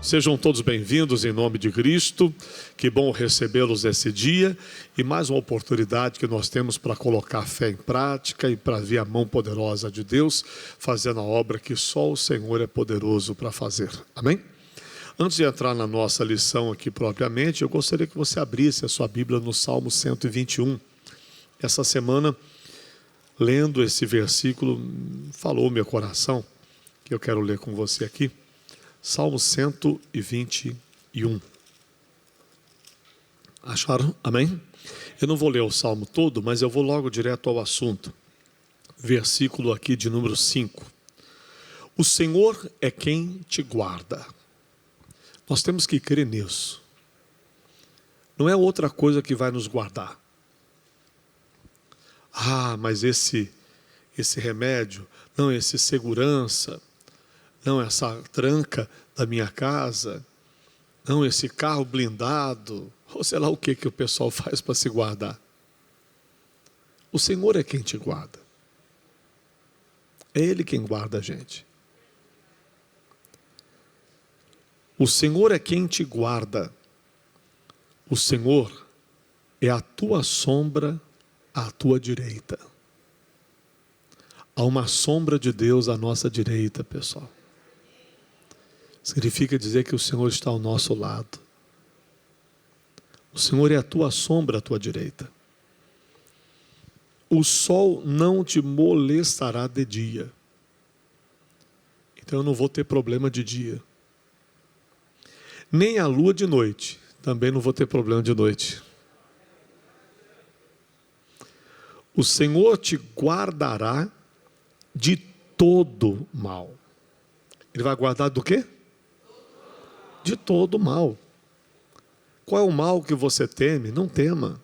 Sejam todos bem-vindos em nome de Cristo. Que bom recebê-los nesse dia e mais uma oportunidade que nós temos para colocar a fé em prática e para ver a mão poderosa de Deus fazendo a obra que só o Senhor é poderoso para fazer. Amém? Antes de entrar na nossa lição aqui propriamente, eu gostaria que você abrisse a sua Bíblia no Salmo 121. Essa semana, lendo esse versículo, falou meu coração, que eu quero ler com você aqui. Salmo 121. Acharam? Amém? Eu não vou ler o salmo todo, mas eu vou logo direto ao assunto. Versículo aqui de número 5. O Senhor é quem te guarda. Nós temos que crer nisso. Não é outra coisa que vai nos guardar. Ah, mas esse remédio, não, esse segurança, não, essa tranca da minha casa, não, esse carro blindado, ou sei lá o que o pessoal faz para se guardar. O Senhor é quem te guarda. É Ele quem guarda a gente. O Senhor é quem te guarda. O Senhor é a tua sombra à tua direita. Há uma sombra de Deus à nossa direita, pessoal. Significa dizer que o Senhor está ao nosso lado. O Senhor é a tua sombra à tua direita. O sol não te molestará de dia. Então eu não vou ter problema de dia. Nem a lua de noite. Também não vou ter problema de noite. O Senhor te guardará de todo mal. Ele vai guardar do quê? De todo mal. Qual é o mal que você teme? Não tema.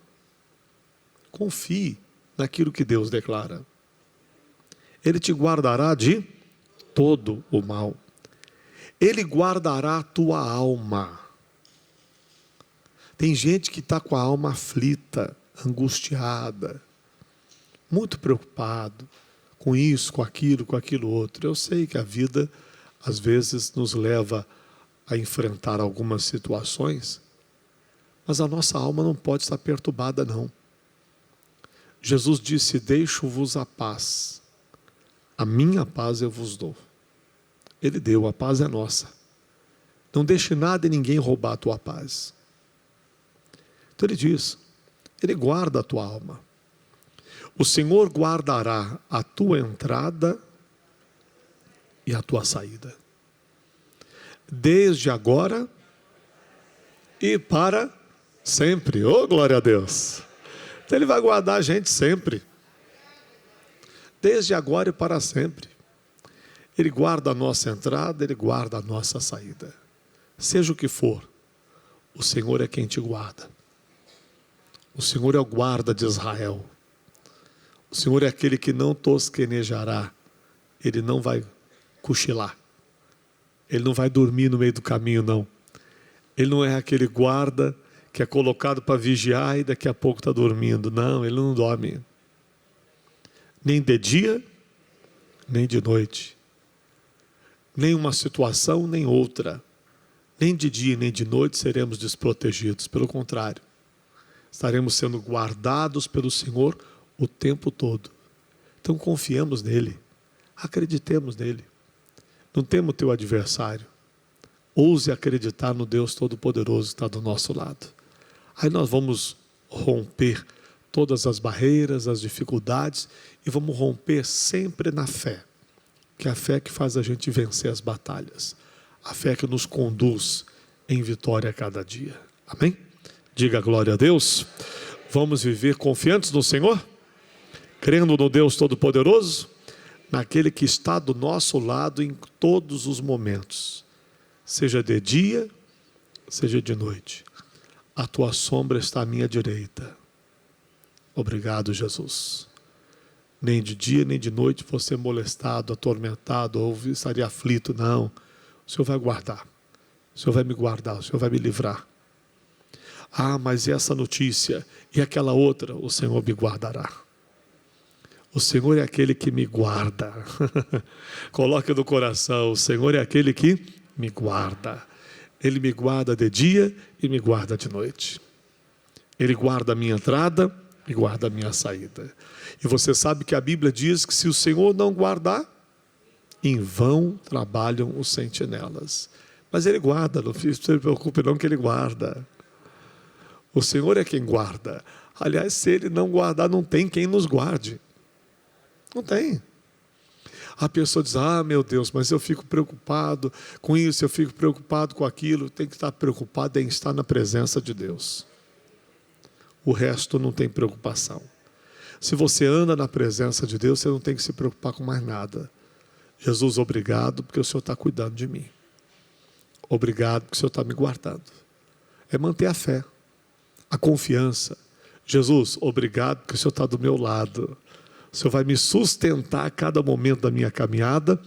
Confie naquilo que Deus declara. Ele te guardará de todo o mal. Ele guardará a tua alma. Tem gente que está com a alma aflita, angustiada, muito preocupado com isso, com aquilo outro. Eu sei que a vida às vezes nos leva a enfrentar algumas situações, mas a nossa alma não pode estar perturbada, não. Jesus disse: deixo-vos a paz, a minha paz eu vos dou. Ele deu, a paz é nossa. Não deixe nada e ninguém roubar a tua paz. Então ele diz, Ele guarda a tua alma. O Senhor guardará a tua entrada e a tua saída, desde agora e para sempre. Oh, glória a Deus! Então Ele vai guardar a gente sempre, desde agora e para sempre. Ele guarda a nossa entrada, Ele guarda a nossa saída. Seja o que for, o Senhor é quem te guarda. O Senhor é o guarda de Israel. O Senhor é aquele que não tosquenejará. Ele não vai cochilar. Ele não vai dormir no meio do caminho, não. Ele não é aquele guarda que é colocado para vigiar e daqui a pouco está dormindo. Não, Ele não dorme. Nem de dia, nem de noite. Nem uma situação, nem outra. Nem de dia, nem de noite seremos desprotegidos. Pelo contrário, estaremos sendo guardados pelo Senhor o tempo todo. Então confiemos nele. Acreditemos nele. Não tema o teu adversário. Ouse acreditar no Deus Todo-Poderoso que está do nosso lado. Aí nós vamos romper todas as barreiras, as dificuldades, e vamos romper sempre na fé. Que é a fé que faz a gente vencer as batalhas. A fé que nos conduz em vitória a cada dia. Amém? Diga glória a Deus. Vamos viver confiantes no Senhor? Crendo no Deus Todo-Poderoso? Naquele que está do nosso lado em todos os momentos. Seja de dia, seja de noite. A tua sombra está à minha direita. Obrigado, Jesus. Nem de dia, nem de noite vou ser molestado, atormentado, ou estaria aflito. Não. O Senhor vai guardar. O Senhor vai me guardar, o Senhor vai me livrar. Ah, mas e essa notícia? E aquela outra? O Senhor me guardará. O Senhor é aquele que me guarda. Coloque no coração, o Senhor é aquele que me guarda. Ele me guarda de dia e me guarda de noite. Ele guarda a minha entrada e guarda a minha saída. E você sabe que a Bíblia diz que se o Senhor não guardar, em vão trabalham os sentinelas. Mas Ele guarda, não se preocupe não que Ele guarda. O Senhor é quem guarda. Aliás, se Ele não guardar, não tem quem nos guarde. Não tem. A pessoa diz, meu Deus, mas eu fico preocupado com isso, eu fico preocupado com aquilo. Tem que estar preocupado em estar na presença de Deus. O resto não tem preocupação. Se você anda na presença de Deus, você não tem que se preocupar com mais nada. Jesus, obrigado porque o Senhor está cuidando de mim. Obrigado porque o Senhor está me guardando. É manter a fé, a confiança. Jesus, obrigado porque o Senhor está do meu lado. O Senhor vai me sustentar a cada momento da minha caminhada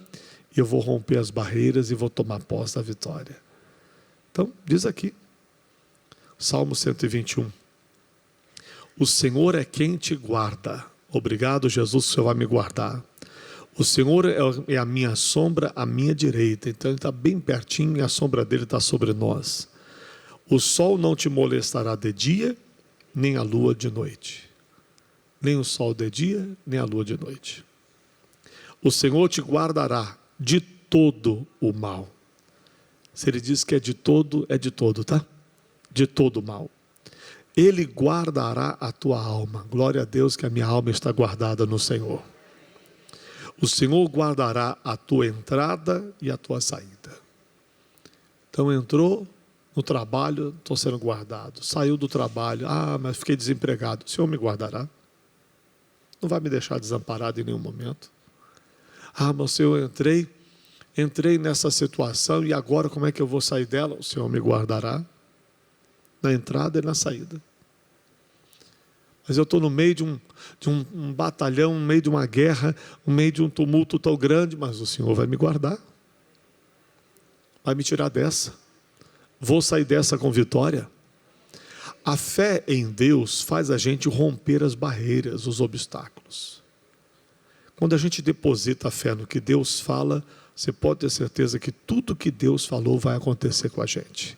e eu vou romper as barreiras e vou tomar posse da vitória. Então, diz aqui, Salmo 121. O Senhor é quem te guarda. Obrigado, Jesus, que o Senhor vai me guardar. O Senhor é a minha sombra, a minha direita. Então Ele está bem pertinho e a sombra dEle está sobre nós. O sol não te molestará de dia, nem a lua de noite. Nem o sol de dia, nem a lua de noite. O Senhor te guardará de todo o mal. Se Ele diz que é de todo, tá? De todo o mal. Ele guardará a tua alma. Glória a Deus que a minha alma está guardada no Senhor. O Senhor guardará a tua entrada e a tua saída. Então entrou no trabalho, estou sendo guardado. Saiu do trabalho, mas fiquei desempregado. O Senhor me guardará. Não vai me deixar desamparado em nenhum momento. Mas Senhor, eu entrei nessa situação e agora como é que eu vou sair dela? O Senhor me guardará na entrada e na saída. Mas eu estou no meio de um batalhão, no meio de uma guerra, no meio de um tumulto tão grande, mas o Senhor vai me guardar. Vai me tirar dessa. Vou sair dessa com vitória. A fé em Deus faz a gente romper as barreiras, os obstáculos. Quando a gente deposita a fé no que Deus fala, você pode ter certeza que tudo que Deus falou vai acontecer com a gente.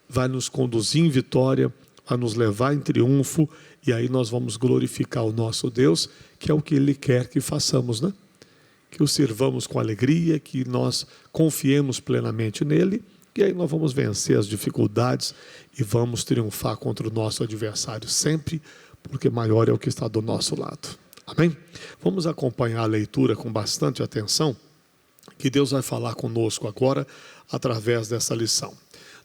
Vai nos conduzir em vitória, vai nos levar em triunfo, e aí nós vamos glorificar o nosso Deus, que é o que Ele quer que façamos, né? Que o sirvamos com alegria, que nós confiemos plenamente nele, e aí nós vamos vencer as dificuldades e vamos triunfar contra o nosso adversário sempre, porque maior é o que está do nosso lado. Amém? Vamos acompanhar a leitura com bastante atenção, que Deus vai falar conosco agora através dessa lição.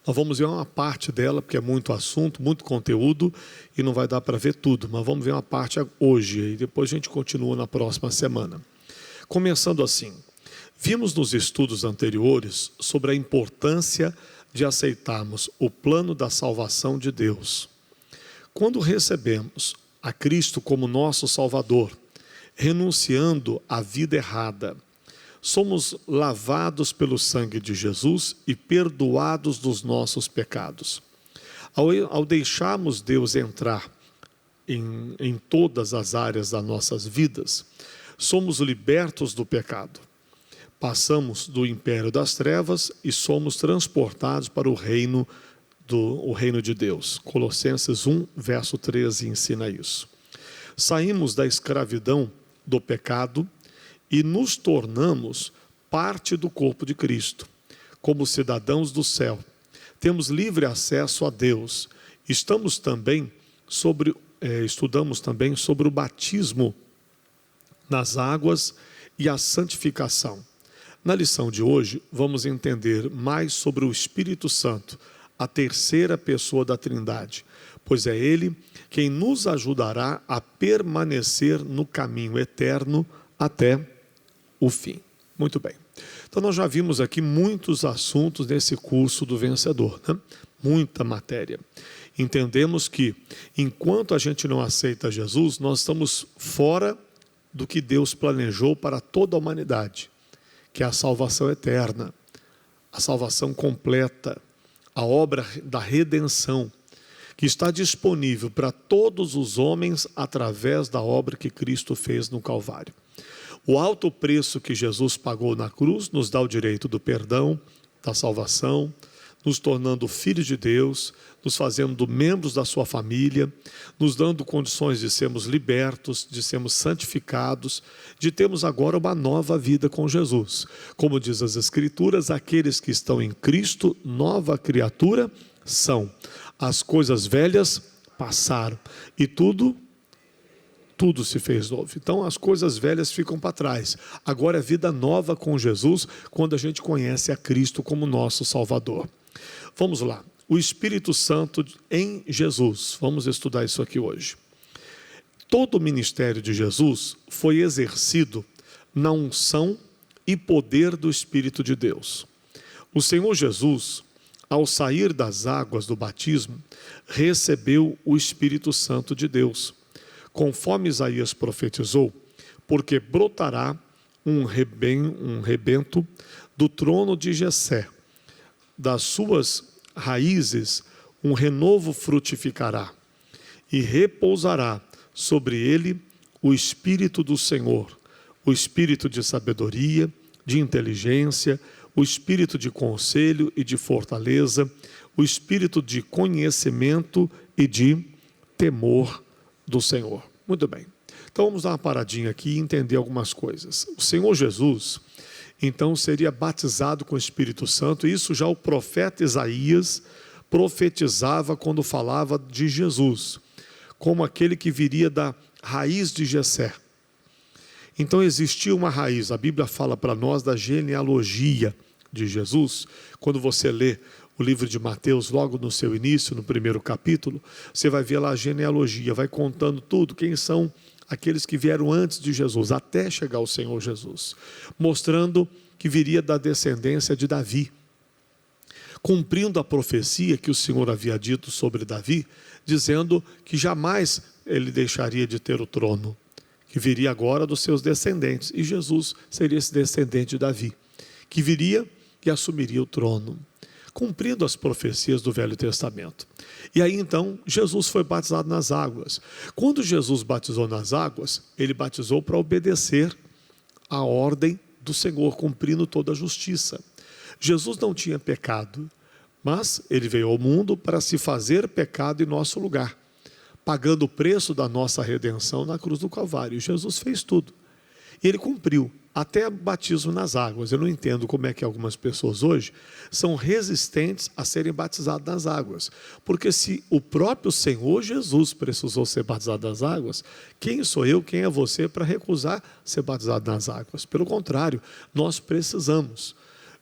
Nós vamos ver uma parte dela, porque é muito assunto, muito conteúdo, e não vai dar para ver tudo, mas vamos ver uma parte hoje, e depois a gente continua na próxima semana. Começando assim, vimos nos estudos anteriores sobre a importância de aceitarmos o plano da salvação de Deus. Quando recebemos a Cristo como nosso Salvador, renunciando à vida errada, somos lavados pelo sangue de Jesus e perdoados dos nossos pecados. Ao deixarmos Deus entrar em todas as áreas das nossas vidas, somos libertos do pecado. Passamos do império das trevas e somos transportados para o reino de Deus. Colossenses 1, verso 13 ensina isso. Saímos da escravidão do pecado e nos tornamos parte do corpo de Cristo, como cidadãos do céu. Temos livre acesso a Deus. Estudamos também sobre o batismo nas águas e a santificação. Na lição de hoje, vamos entender mais sobre o Espírito Santo, a terceira pessoa da Trindade, pois é Ele quem nos ajudará a permanecer no caminho eterno até o fim. Muito bem. Então nós já vimos aqui muitos assuntos nesse curso do vencedor, né? Muita matéria. Entendemos que enquanto a gente não aceita Jesus, nós estamos fora do que Deus planejou para toda a humanidade, que é a salvação eterna, a salvação completa, a obra da redenção, que está disponível para todos os homens através da obra que Cristo fez no Calvário. O alto preço que Jesus pagou na cruz nos dá o direito do perdão, da salvação, nos tornando filhos de Deus, nos fazendo membros da sua família, nos dando condições de sermos libertos, de sermos santificados, de termos agora uma nova vida com Jesus. Como diz as Escrituras, aqueles que estão em Cristo, nova criatura são. As coisas velhas passaram e tudo se fez novo. Então as coisas velhas ficam para trás. Agora é vida nova com Jesus, quando a gente conhece a Cristo como nosso Salvador. Vamos lá. O Espírito Santo em Jesus. Vamos estudar isso aqui hoje. Todo o ministério de Jesus foi exercido na unção e poder do Espírito de Deus. O Senhor Jesus, ao sair das águas do batismo, recebeu o Espírito Santo de Deus. Conforme Isaías profetizou, porque brotará um rebento do trono de Jessé, das suas raízes um renovo frutificará, e repousará sobre ele o Espírito do Senhor, o Espírito de sabedoria, de inteligência, o Espírito de conselho e de fortaleza, o Espírito de conhecimento e de temor do Senhor. Muito bem. Então vamos dar uma paradinha aqui e entender algumas coisas. O Senhor Jesus, então, seria batizado com o Espírito Santo, e isso já o profeta Isaías profetizava quando falava de Jesus, como aquele que viria da raiz de Jessé. Então existia uma raiz, a Bíblia fala para nós da genealogia de Jesus. Quando você lê o livro de Mateus, logo no seu início, no primeiro capítulo, você vai ver lá a genealogia, vai contando tudo, quem são aqueles que vieram antes de Jesus, até chegar ao Senhor Jesus, mostrando que viria da descendência de Davi, cumprindo a profecia que o Senhor havia dito sobre Davi, dizendo que jamais ele deixaria de ter o trono, que viria agora dos seus descendentes, e Jesus seria esse descendente de Davi, que viria e assumiria o trono, cumprindo as profecias do Velho Testamento. E aí então Jesus foi batizado nas águas. Quando Jesus batizou nas águas, ele batizou para obedecer a ordem do Senhor, cumprindo toda a justiça. Jesus não tinha pecado, mas ele veio ao mundo para se fazer pecado em nosso lugar, pagando o preço da nossa redenção na cruz do Calvário. E Jesus fez tudo. E ele cumpriu, até batismo nas águas. Eu não entendo como é que algumas pessoas hoje são resistentes a serem batizadas nas águas. Porque se o próprio Senhor Jesus precisou ser batizado nas águas, quem sou eu, quem é você para recusar ser batizado nas águas? Pelo contrário, nós precisamos.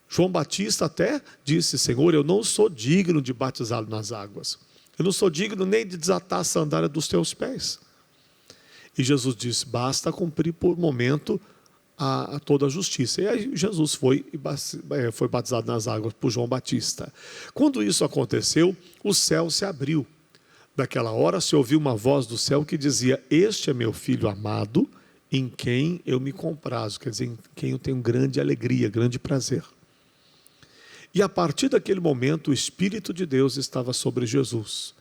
João Batista até disse: Senhor, eu não sou digno de batizá-lo nas águas. Eu não sou digno nem de desatar a sandália dos teus pés. E Jesus disse: basta cumprir por momento a toda a justiça. E aí Jesus foi batizado nas águas por João Batista. Quando isso aconteceu, o céu se abriu. Naquela hora se ouviu uma voz do céu que dizia: este é meu filho amado, em quem eu me comprazo. Quer dizer, em quem eu tenho grande alegria, grande prazer. E a partir daquele momento o Espírito de Deus estava sobre Jesus.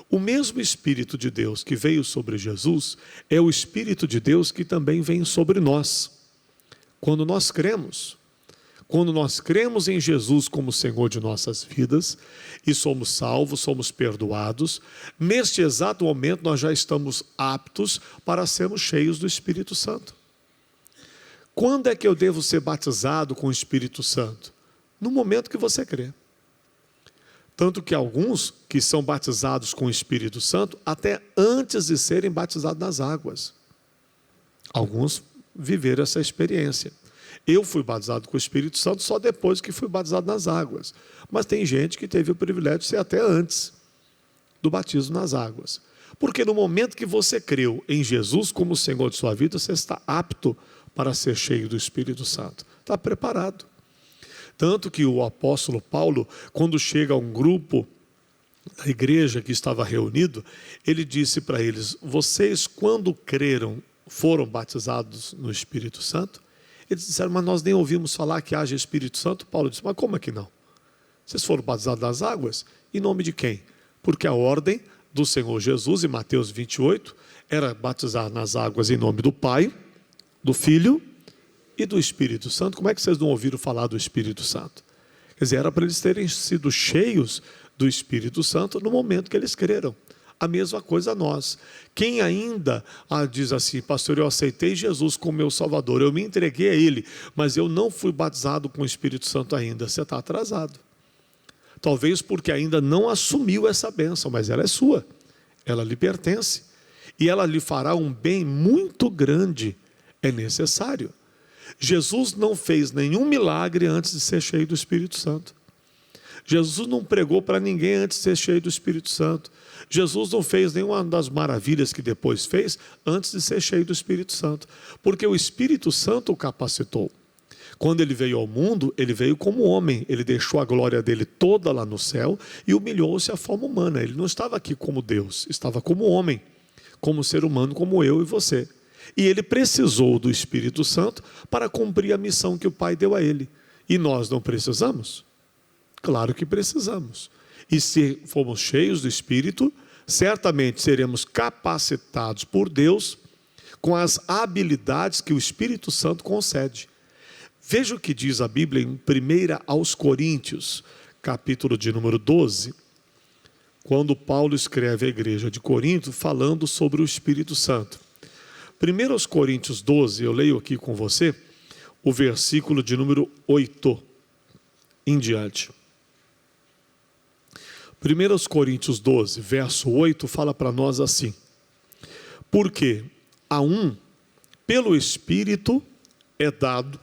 O mesmo Espírito de Deus que veio sobre Jesus é o Espírito de Deus que também vem sobre nós. Quando nós cremos em Jesus como Senhor de nossas vidas e somos salvos, somos perdoados, neste exato momento nós já estamos aptos para sermos cheios do Espírito Santo. Quando é que eu devo ser batizado com o Espírito Santo? No momento que você crê. Tanto que alguns que são batizados com o Espírito Santo, até antes de serem batizados nas águas. Alguns viveram essa experiência. Eu fui batizado com o Espírito Santo só depois que fui batizado nas águas. Mas tem gente que teve o privilégio de ser até antes do batismo nas águas. Porque no momento que você creu em Jesus como Senhor de sua vida, você está apto para ser cheio do Espírito Santo. Está preparado. Tanto que o apóstolo Paulo, quando chega a um grupo da igreja que estava reunido, ele disse para eles: vocês quando creram foram batizados no Espírito Santo? Eles disseram: mas nós nem ouvimos falar que haja Espírito Santo. Paulo disse: mas como é que não? Vocês foram batizados nas águas? Em nome de quem? Porque a ordem do Senhor Jesus, em Mateus 28, era batizar nas águas em nome do Pai, do Filho e do Espírito Santo. Como é que vocês não ouviram falar do Espírito Santo? Quer dizer, era para eles terem sido cheios do Espírito Santo no momento que eles creram. A mesma coisa nós. Quem ainda diz assim, pastor, eu aceitei Jesus como meu Salvador, eu me entreguei a Ele, mas eu não fui batizado com o Espírito Santo ainda, você está atrasado. Talvez porque ainda não assumiu essa bênção, mas ela é sua, ela lhe pertence, e ela lhe fará um bem muito grande, é necessário. Jesus não fez nenhum milagre antes de ser cheio do Espírito Santo. Jesus não pregou para ninguém antes de ser cheio do Espírito Santo. Jesus não fez nenhuma das maravilhas que depois fez antes de ser cheio do Espírito Santo, porque o Espírito Santo o capacitou. Quando ele veio ao mundo, ele veio como homem, ele deixou a glória dele toda lá no céu e humilhou-se à forma humana. Ele não estava aqui como Deus, estava como homem, como ser humano, como eu e você. E ele precisou do Espírito Santo para cumprir a missão que o Pai deu a ele. E nós não precisamos? Claro que precisamos. E se formos cheios do Espírito, certamente seremos capacitados por Deus com as habilidades que o Espírito Santo concede. Veja o que diz a Bíblia em 1 aos Coríntios, capítulo de número 12, quando Paulo escreve à igreja de Corinto falando sobre o Espírito Santo. 1 aos Coríntios 12, eu leio aqui com você, o versículo de número 8 em diante. 1 aos Coríntios 12, verso 8, fala para nós assim: porque a um, pelo Espírito, é dado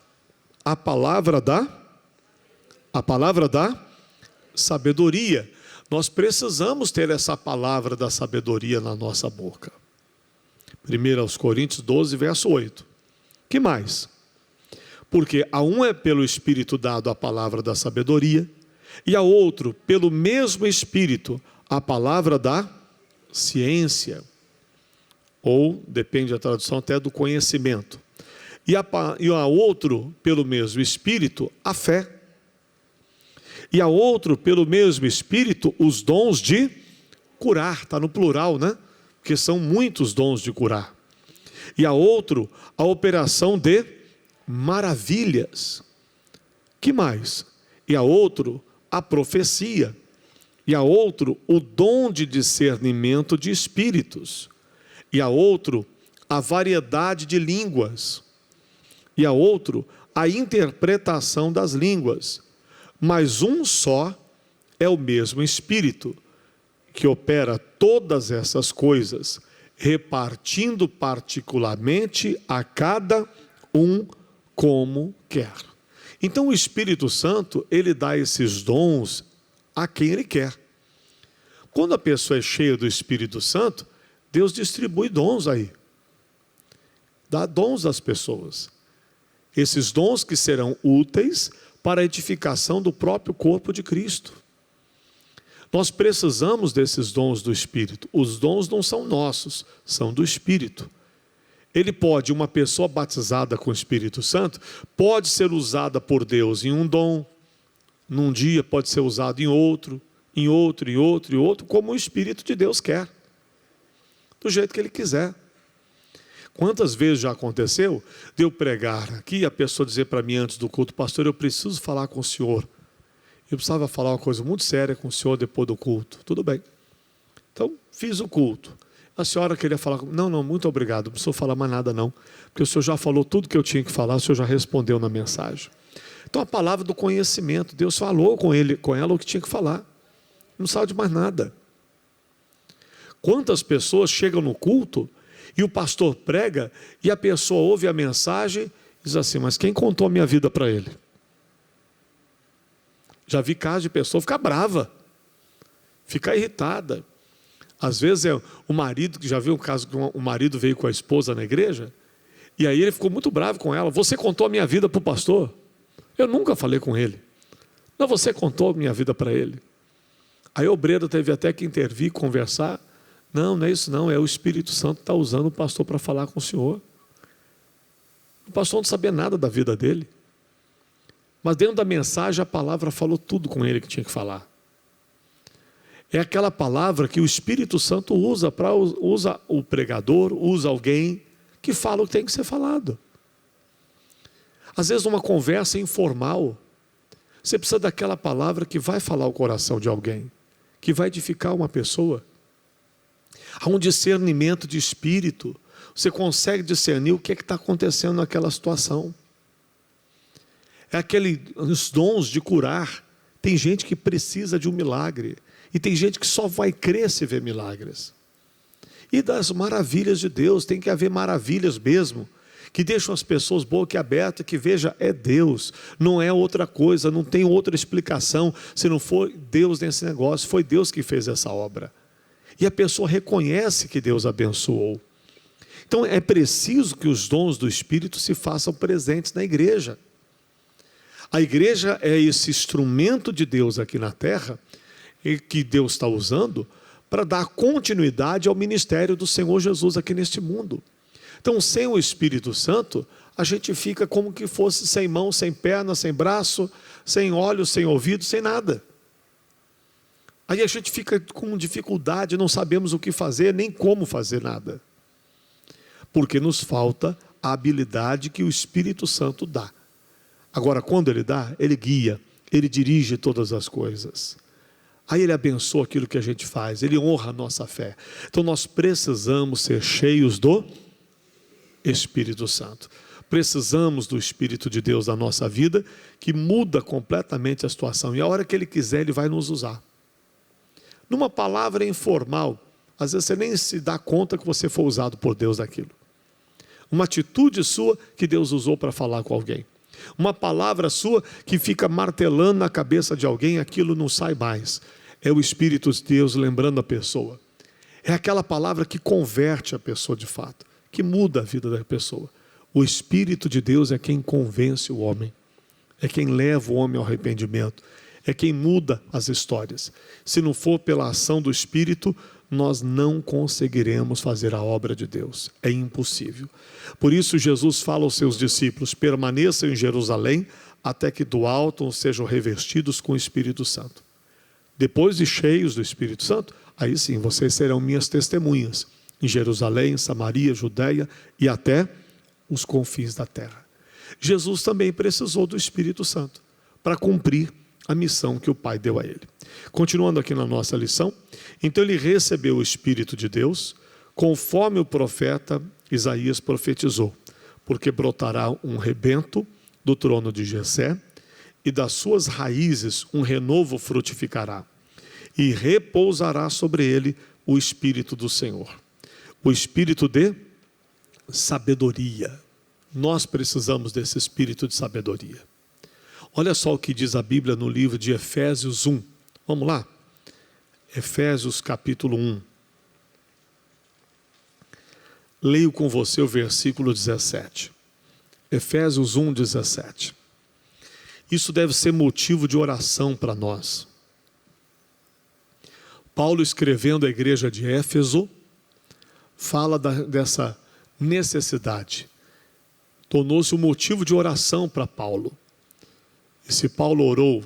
a palavra da sabedoria. Nós precisamos ter essa palavra da sabedoria na nossa boca. 1 aos Coríntios 12, verso 8. Que mais? Porque a um é pelo Espírito dado a palavra da sabedoria, e a outro, pelo mesmo Espírito, a palavra da ciência, ou, depende da tradução, até do conhecimento. E a outro, pelo mesmo Espírito, a fé. E a outro, pelo mesmo Espírito, os dons de curar. Está no plural, né? Porque são muitos dons de curar. E a outro, a operação de maravilhas. Que mais? E a outro, a profecia. E a outro, o dom de discernimento de espíritos. E a outro, a variedade de línguas. E a outro, a interpretação das línguas. Mas um só é o mesmo Espírito, que opera todas essas coisas, repartindo particularmente a cada um como quer. Então o Espírito Santo, ele dá esses dons a quem ele quer. Quando a pessoa é cheia do Espírito Santo, Deus distribui dons aí. Dá dons às pessoas. Esses dons que serão úteis para a edificação do próprio corpo de Cristo. Nós precisamos desses dons do Espírito. Os dons não são nossos, são do Espírito. Ele pode, uma pessoa batizada com o Espírito Santo, pode ser usada por Deus em um dom, num dia pode ser usado em outro, como o Espírito de Deus quer. Do jeito que Ele quiser. Quantas vezes já aconteceu de eu pregar aqui e a pessoa dizer para mim antes do culto: pastor, eu preciso falar com o senhor. Eu precisava falar uma coisa muito séria com o senhor depois do culto. Tudo bem. Então, fiz o culto. A senhora queria falar, não, muito obrigado, não preciso falar mais nada não, porque o senhor já falou tudo que eu tinha que falar, o senhor já respondeu na mensagem. Então a palavra do conhecimento, Deus falou com ela o que tinha que falar, não precisava de mais nada. Quantas pessoas chegam no culto e o pastor prega e a pessoa ouve a mensagem e diz assim: mas quem contou a minha vida para ele? Já vi casos de pessoa ficar brava, ficar irritada. Às vezes é o marido, que já viu um caso que o marido veio com a esposa na igreja, e aí ele ficou muito bravo com ela: você contou a minha vida para o pastor? Eu nunca falei com ele. Não, você contou a minha vida para ele. Aí o obreiro teve até que intervir, conversar. Não é isso não, é o Espírito Santo que está usando o pastor para falar com o senhor. O pastor não sabia nada da vida dele. Mas dentro da mensagem a palavra falou tudo com ele que tinha que falar. É aquela palavra que o Espírito Santo usa o pregador, usa alguém que fala o que tem que ser falado. Às vezes numa conversa informal, Você precisa daquela palavra que vai falar o coração de alguém, que vai edificar uma pessoa. Há um discernimento de espírito. Você consegue discernir o que está acontecendo naquela situação. É os dons de curar. Tem gente que precisa de um milagre. E tem gente que só vai crer se ver milagres. E das maravilhas de Deus, tem que haver maravilhas mesmo, que deixam as pessoas boquiabertas, que veja, é Deus, não é outra coisa, não tem outra explicação, se não for Deus nesse negócio, foi Deus que fez essa obra. E a pessoa reconhece que Deus abençoou. Então é preciso que os dons do Espírito se façam presentes na igreja. A igreja é esse instrumento de Deus aqui na terra, que Deus está usando, para dar continuidade ao ministério do Senhor Jesus aqui neste mundo. Então, sem o Espírito Santo, a gente fica como que fosse sem mão, sem perna, sem braço, sem olhos, sem ouvido, sem nada. Aí a gente fica com dificuldade, não sabemos o que fazer, nem como fazer nada. Porque nos falta a habilidade que o Espírito Santo dá. Agora, quando Ele dá, Ele guia, Ele dirige todas as coisas. Aí Ele abençoa aquilo que a gente faz, Ele honra a nossa fé. Então nós precisamos ser cheios do Espírito Santo. Precisamos do Espírito de Deus na nossa vida, que muda completamente a situação. E a hora que Ele quiser, Ele vai nos usar. Numa palavra informal, às vezes você nem se dá conta que você foi usado por Deus naquilo. Uma atitude sua que Deus usou para falar com alguém. Uma palavra sua que fica martelando na cabeça de alguém, aquilo não sai mais. É o Espírito de Deus lembrando a pessoa. É aquela palavra que converte a pessoa de fato, que muda a vida da pessoa. O Espírito de Deus é quem convence o homem, é quem leva o homem ao arrependimento, é quem muda as histórias. Se não for pela ação do Espírito, nós não conseguiremos fazer a obra de Deus. É impossível. Por isso Jesus fala aos seus discípulos: permaneçam em Jerusalém até que do alto sejam revestidos com o Espírito Santo. Depois de cheios do Espírito Santo, aí sim vocês serão minhas testemunhas em Jerusalém, Samaria, Judeia e até os confins da terra. Jesus também precisou do Espírito Santo para cumprir a missão que o Pai deu a ele. Continuando aqui na nossa lição, então ele recebeu o Espírito de Deus, conforme o profeta Isaías profetizou, porque brotará um rebento do trono de Jessé, e das suas raízes um renovo frutificará, e repousará sobre ele o Espírito do Senhor, o Espírito de sabedoria. Nós precisamos desse Espírito de sabedoria. Olha só o que diz a Bíblia no livro de Efésios 1. Vamos lá? Efésios capítulo 1. Leio com você o versículo 17. Efésios 1, 17. Isso deve ser motivo de oração para nós. Paulo, escrevendo à igreja de Éfeso, fala dessa necessidade. Tornou-se um motivo de oração para Paulo. E se Paulo orou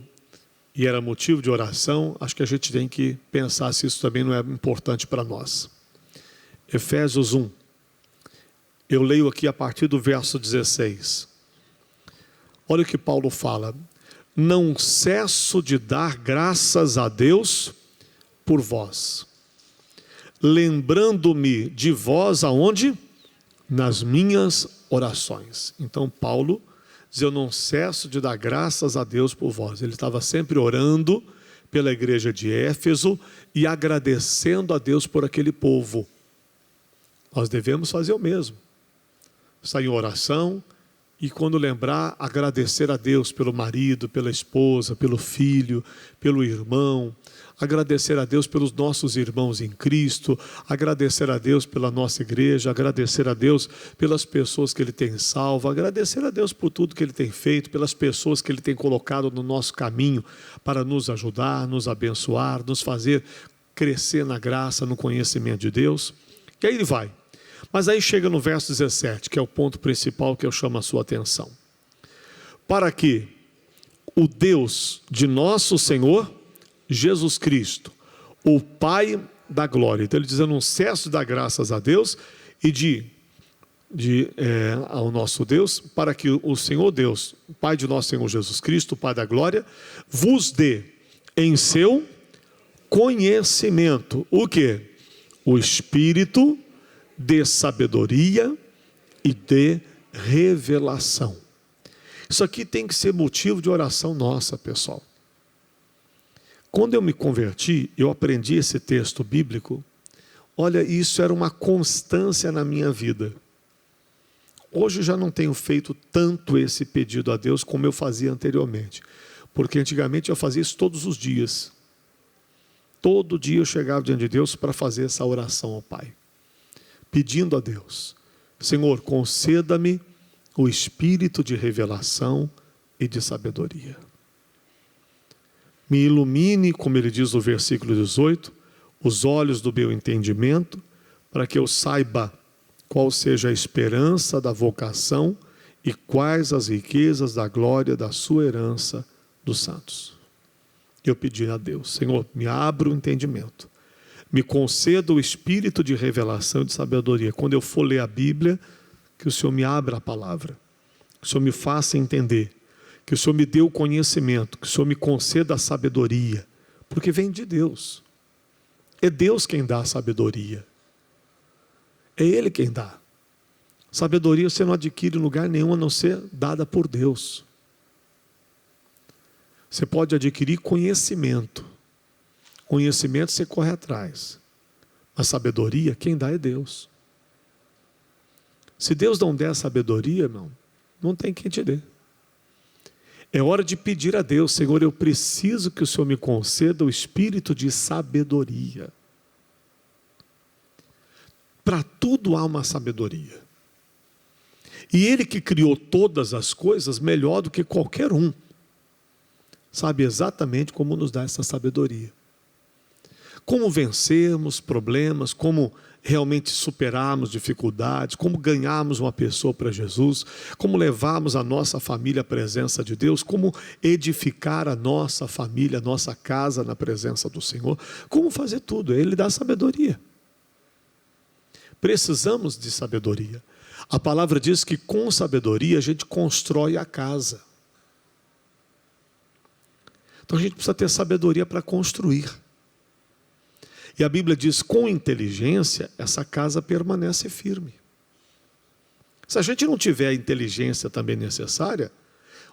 e era motivo de oração, acho que a gente tem que pensar se isso também não é importante para nós. Efésios 1. Eu leio aqui a partir do verso 16. Olha o que Paulo fala: não cesso de dar graças a Deus por vós, lembrando-me de vós aonde? Nas minhas orações. Então Paulo diz: eu não cesso de dar graças a Deus por vós. Ele estava sempre orando pela igreja de Éfeso e agradecendo a Deus por aquele povo. Nós devemos fazer o mesmo. Estar em oração e, quando lembrar, agradecer a Deus pelo marido, pela esposa, pelo filho, pelo irmão. Agradecer a Deus pelos nossos irmãos em Cristo, agradecer a Deus pela nossa igreja, agradecer a Deus pelas pessoas que Ele tem salvo, agradecer a Deus por tudo que Ele tem feito, pelas pessoas que Ele tem colocado no nosso caminho para nos ajudar, nos abençoar, nos fazer crescer na graça, no conhecimento de Deus. E aí ele vai. Mas aí chega no verso 17, que é o ponto principal que eu chamo a sua atenção. Para que o Deus de nosso Senhor Jesus Cristo, o Pai da glória. Então ele diz: eu não cesso de dar graças a Deus e de ao nosso Deus, para que o Senhor Deus, Pai de nosso Senhor Jesus Cristo, Pai da glória, vos dê em seu conhecimento, o quê? O espírito de sabedoria e de revelação. Isso aqui tem que ser motivo de oração nossa, pessoal. Quando eu me converti, eu aprendi esse texto bíblico. Olha, isso era uma constância na minha vida. Hoje eu já não tenho feito tanto esse pedido a Deus como eu fazia anteriormente. Porque antigamente eu fazia isso todos os dias. Todo dia eu chegava diante de Deus para fazer essa oração ao Pai. Pedindo a Deus: Senhor, conceda-me o espírito de revelação e de sabedoria. Me ilumine, como ele diz no versículo 18, os olhos do meu entendimento, para que eu saiba qual seja a esperança da vocação e quais as riquezas da glória da sua herança dos santos. Eu pedi a Deus: Senhor, me abra o entendimento, me conceda o espírito de revelação e de sabedoria. Quando eu for ler a Bíblia, que o Senhor me abra a palavra, que o Senhor me faça entender, que o Senhor me dê o conhecimento, que o Senhor me conceda a sabedoria, porque vem de Deus. É Deus quem dá a sabedoria. É Ele quem dá. Sabedoria você não adquire em lugar nenhum a não ser dada por Deus. Você pode adquirir conhecimento. Conhecimento você corre atrás. Mas sabedoria, quem dá é Deus. Se Deus não der a sabedoria, irmão, não tem quem te dê. É hora de pedir a Deus: Senhor, eu preciso que o Senhor me conceda o espírito de sabedoria. Para tudo há uma sabedoria. E Ele que criou todas as coisas melhor do que qualquer um, sabe exatamente como nos dá essa sabedoria. Como vencermos problemas, como realmente superarmos dificuldades, como ganharmos uma pessoa para Jesus, como levarmos a nossa família à presença de Deus, como edificar a nossa família, a nossa casa na presença do Senhor, como fazer tudo. Ele dá sabedoria. Precisamos de sabedoria. A palavra diz que com sabedoria a gente constrói a casa. Então a gente precisa ter sabedoria para construir. E a Bíblia diz: com inteligência, essa casa permanece firme. Se a gente não tiver a inteligência também necessária,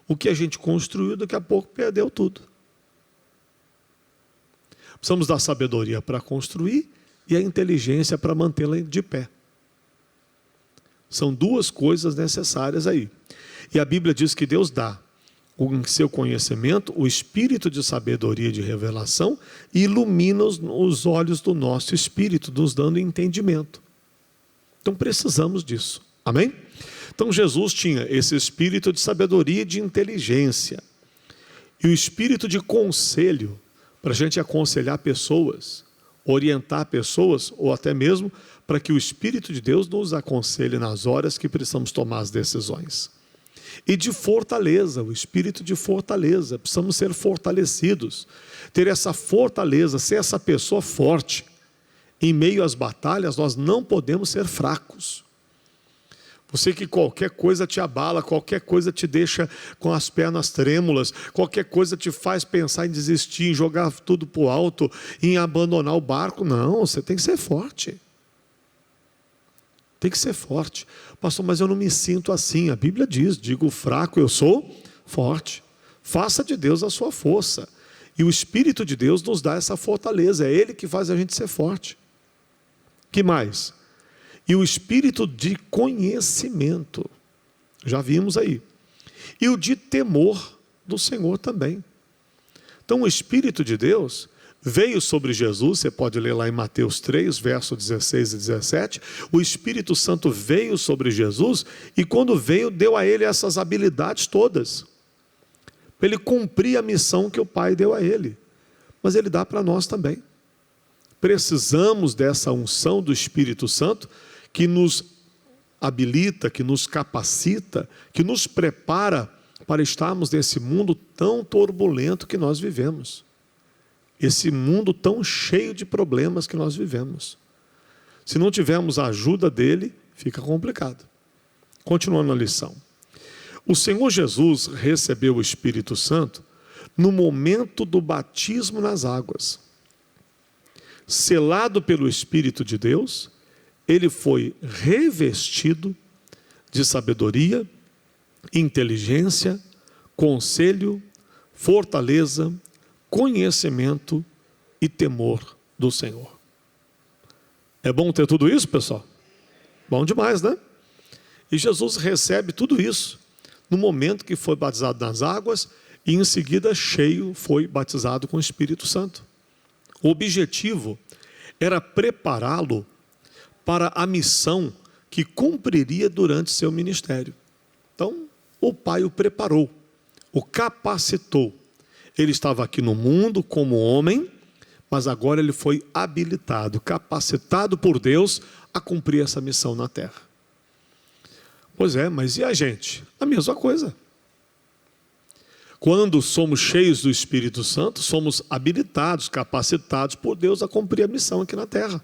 o que a gente construiu, daqui a pouco perdeu tudo. Precisamos da sabedoria para construir e a inteligência para mantê-la de pé. São duas coisas necessárias aí. E a Bíblia diz que Deus dá em seu conhecimento o espírito de sabedoria e de revelação e ilumina os olhos do nosso espírito, nos dando entendimento. Então precisamos disso. Amém? Então Jesus tinha esse espírito de sabedoria e de inteligência. E o espírito de conselho, para a gente aconselhar pessoas, orientar pessoas, ou até mesmo para que o Espírito de Deus nos aconselhe nas horas que precisamos tomar as decisões. E de fortaleza, o espírito de fortaleza, precisamos ser fortalecidos, ter essa fortaleza, ser essa pessoa forte. Em meio às batalhas, nós não podemos ser fracos. Você que qualquer coisa te abala, qualquer coisa te deixa com as pernas trêmulas, qualquer coisa te faz pensar em desistir, em jogar tudo para o alto, em abandonar o barco. Não, você tem que ser forte. Tem que ser forte. Pastor, mas eu não me sinto assim. A Bíblia diz: digo fraco, eu sou forte. Faça de Deus a sua força. E o Espírito de Deus nos dá essa fortaleza. É Ele que faz a gente ser forte. Que mais? E o espírito de conhecimento. Já vimos aí. E o de temor do Senhor também. Então o Espírito de Deus veio sobre Jesus, você pode ler lá em Mateus 3, versos 16 e 17, o Espírito Santo veio sobre Jesus, e quando veio, deu a ele essas habilidades todas, para ele cumprir a missão que o Pai deu a ele, mas ele dá para nós também. Precisamos dessa unção do Espírito Santo, que nos habilita, que nos capacita, que nos prepara para estarmos nesse mundo tão turbulento que nós vivemos. Esse mundo tão cheio de problemas que nós vivemos. Se não tivermos a ajuda dele, fica complicado. Continuando a lição. O Senhor Jesus recebeu o Espírito Santo no momento do batismo nas águas. Selado pelo Espírito de Deus, ele foi revestido de sabedoria, inteligência, conselho, fortaleza, conhecimento e temor do Senhor. É bom ter tudo isso, pessoal? Bom demais, né? E Jesus recebe tudo isso no momento que foi batizado nas águas e em seguida cheio foi batizado com o Espírito Santo. O objetivo era prepará-lo para a missão que cumpriria durante seu ministério. Então, o Pai o preparou, o capacitou. Ele estava aqui no mundo como homem, mas agora ele foi habilitado, capacitado por Deus a cumprir essa missão na terra. Pois é, mas e a gente? A mesma coisa. Quando somos cheios do Espírito Santo, somos habilitados, capacitados por Deus a cumprir a missão aqui na terra.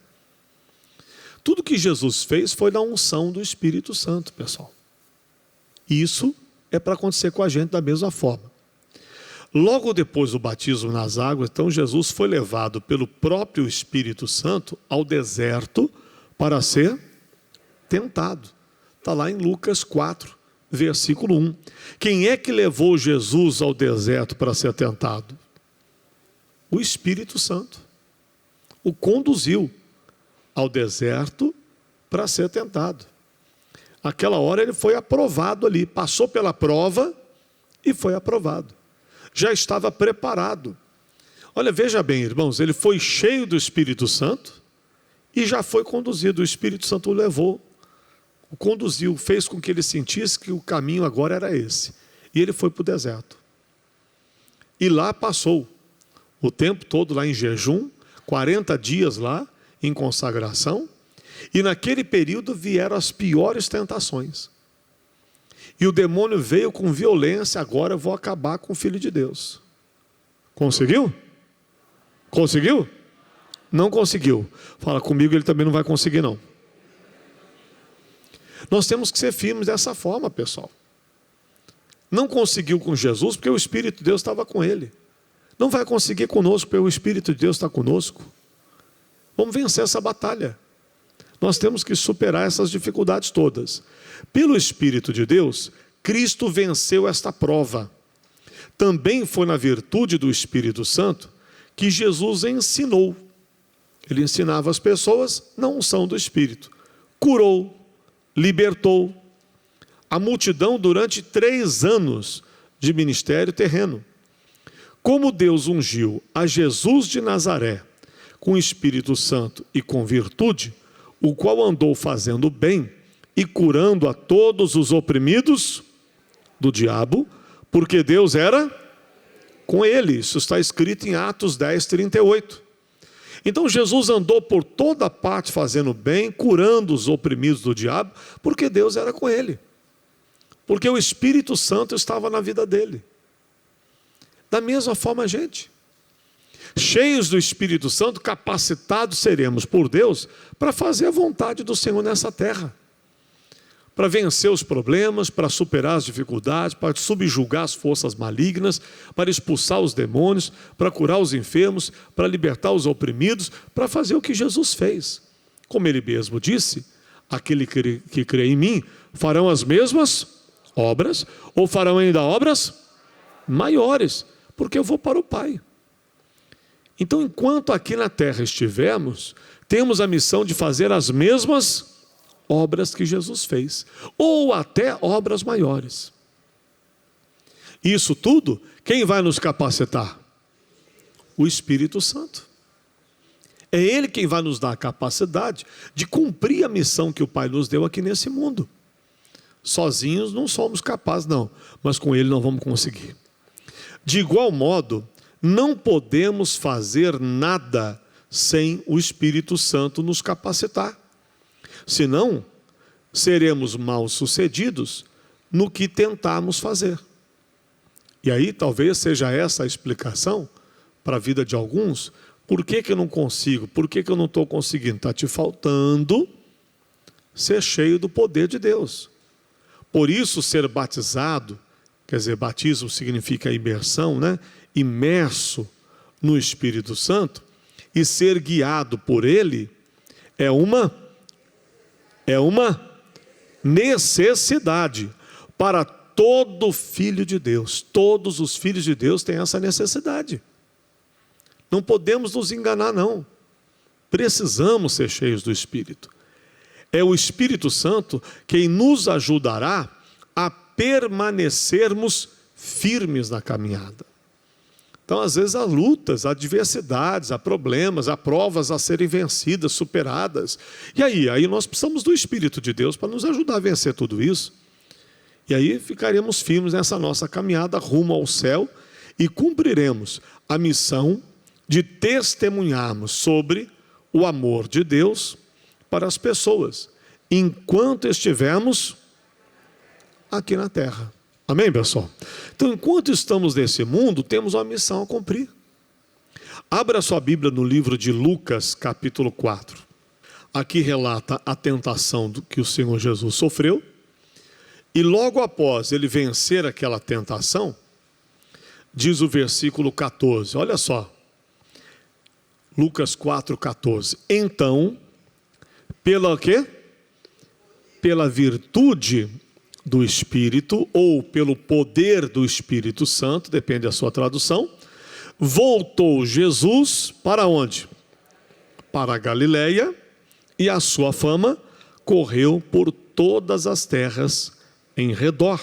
Tudo que Jesus fez foi na unção do Espírito Santo, pessoal. Isso é para acontecer com a gente da mesma forma. Logo depois do batismo nas águas, então Jesus foi levado pelo próprio Espírito Santo ao deserto para ser tentado. Está lá em Lucas 4, versículo 1. Quem é que levou Jesus ao deserto para ser tentado? O Espírito Santo. O conduziu ao deserto para ser tentado. Aquela hora ele foi aprovado ali, passou pela prova e foi aprovado. Já estava preparado. Olha, veja bem, irmãos, ele foi cheio do Espírito Santo e já foi conduzido. O Espírito Santo o levou, o conduziu, fez com que ele sentisse que o caminho agora era esse. E ele foi para o deserto. E lá passou o tempo todo lá em jejum, 40 dias lá, em consagração, e naquele período vieram as piores tentações. E o demônio veio com violência, agora eu vou acabar com o Filho de Deus. Conseguiu? Conseguiu? Não conseguiu. Fala comigo, ele também não vai conseguir não. Nós temos que ser firmes dessa forma, pessoal. Não conseguiu com Jesus porque o Espírito de Deus estava com ele. Não vai conseguir conosco porque o Espírito de Deus está conosco. Vamos vencer essa batalha. Nós temos que superar essas dificuldades todas. Pelo Espírito de Deus, Cristo venceu esta prova. Também foi na virtude do Espírito Santo que Jesus ensinou. Ele ensinava as pessoas na unção do Espírito. Curou, libertou a multidão durante 3 anos de ministério terreno. Como Deus ungiu a Jesus de Nazaré com o Espírito Santo e com virtude, o qual andou fazendo bem e curando a todos os oprimidos do diabo, porque Deus era com ele. Isso está escrito em Atos 10, 38. Então Jesus andou por toda parte fazendo bem, curando os oprimidos do diabo, porque Deus era com ele. Porque o Espírito Santo estava na vida dele. Da mesma forma, gente, cheios do Espírito Santo, capacitados seremos por Deus para fazer a vontade do Senhor nessa terra. Para vencer os problemas, para superar as dificuldades, para subjugar as forças malignas, para expulsar os demônios, para curar os enfermos, para libertar os oprimidos, para fazer o que Jesus fez. Como ele mesmo disse, aquele que crê em mim farão as mesmas obras, ou farão ainda obras maiores, porque eu vou para o Pai. Então, enquanto aqui na terra estivermos, temos a missão de fazer as mesmas obras que Jesus fez, ou até obras maiores. Isso tudo, quem vai nos capacitar? O Espírito Santo. É Ele quem vai nos dar a capacidade de cumprir a missão que o Pai nos deu aqui nesse mundo. Sozinhos não somos capazes não, mas com Ele nós vamos conseguir. De igual modo, não podemos fazer nada sem o Espírito Santo nos capacitar. Senão, seremos mal-sucedidos no que tentarmos fazer. E aí, talvez seja essa a explicação para a vida de alguns. Por que eu não consigo? Por que eu não estou conseguindo? Está te faltando ser cheio do poder de Deus. Por isso, ser batizado, quer dizer, batismo significa imersão, né? Imerso no Espírito Santo e ser guiado por Ele é uma necessidade para todo filho de Deus. Todos os filhos de Deus têm essa necessidade. Não podemos nos enganar, não. Precisamos ser cheios do Espírito. É o Espírito Santo quem nos ajudará a permanecermos firmes na caminhada. Então, às vezes, há lutas, há adversidades, há problemas, há provas a serem vencidas, superadas. E aí nós precisamos do Espírito de Deus para nos ajudar a vencer tudo isso. E aí ficaremos firmes nessa nossa caminhada rumo ao céu e cumpriremos a missão de testemunharmos sobre o amor de Deus para as pessoas, enquanto estivermos aqui na terra. Amém, pessoal? Então, enquanto estamos nesse mundo, temos uma missão a cumprir. Abra sua Bíblia no livro de Lucas, capítulo 4. Aqui relata a tentação que o Senhor Jesus sofreu. E logo após ele vencer aquela tentação, diz o versículo 14, olha só. Lucas 4,14. Então, pela quê? Pela virtude do Espírito, ou pelo poder do Espírito Santo, depende da sua tradução, voltou Jesus para onde? Para a Galileia, e a sua fama correu por todas as terras em redor.